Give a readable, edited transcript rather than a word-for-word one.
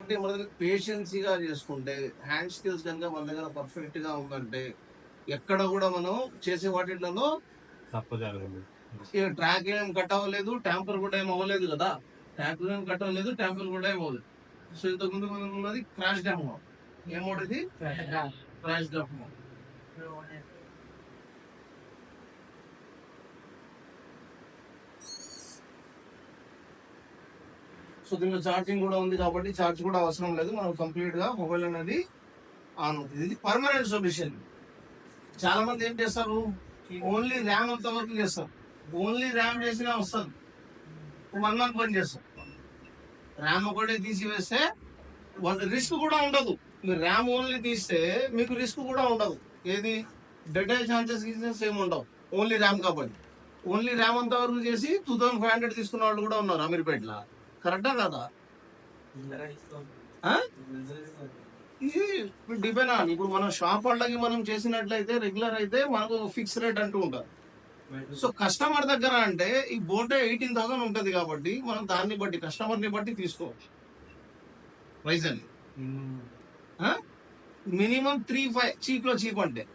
అంటే మన దగ్గర పేషెన్సీగా చేసుకుంటే, హ్యాండ్ స్కిల్స్ కనుక మన దగ్గర పర్ఫెక్ట్ గా ఉందంటే, ఎక్కడ కూడా మనం చేసే వాటిల్లో తప్పు జరగదు. ట్రాక్ ఏం కట్ అవ్వలేదు, ట్యాంపర్ కూడా ఏం అవ్వలేదు కదా. ట్యాంక్ ఏం కట్ అవ్వలేదు, ట్యాంపర్ కూడా ఏం అవ్వలేదు. సో ఇంతకు ముందు మనం ఉన్నది క్రాష్ డ్యామ్. ఏమోడది క్రాష్ డ్యామ్. సో దీనిలో ఛార్జింగ్ కూడా ఉంది కాబట్టి ఛార్జ్ కూడా అవసరం లేదు, మనం కంప్లీట్ గా మొబైల్ అనేది ఆన్ అవుతుంది. ఇది పర్మనెంట్ సొల్యూషన్. చాలా మంది ఏం చేస్తారు, ఓన్లీ ర్యామ్ అంత వరకు చేస్తారు. ఓన్లీ ర్యామ్ చేసినా వస్తుంది, 1 month పని చేస్తాం. ర్యామ్ ఒకటే తీసివేస్తే రిస్క్ కూడా ఉండదు. మీరు ర్యామ్ ఓన్లీ తీస్తే మీకు రిస్క్ కూడా ఉండదు. ఏది డెడ్ అయ్యే ఛాన్సెస్ ఏమి ఉండవు, ఓన్లీ ర్యామ్ కాబట్టి. ఓన్లీ ర్యామ్ అంత వరకు చేసి 2500 తీసుకున్న వాళ్ళు కూడా ఉన్నారు అమీర్పేటలో. కరెక్టా కదా? ఇది డిపెండ్ అని. ఇప్పుడు మనం షాప్ వాళ్ళకి మనం చేసినట్లయితే రెగ్యులర్ అయితే మనకు ఫిక్స్ రేట్ అంటూ ఉంటారు. సో కస్టమర్ దగ్గర అంటే ఈ బోటే 18,000 ఉంటది కాబట్టి మనం దాన్ని బట్టి కస్టమర్ ని బట్టి తీసుకోవచ్చు ప్రైస్ అని. మినిమం 3-5 చీప్ లో చీప్ అంటే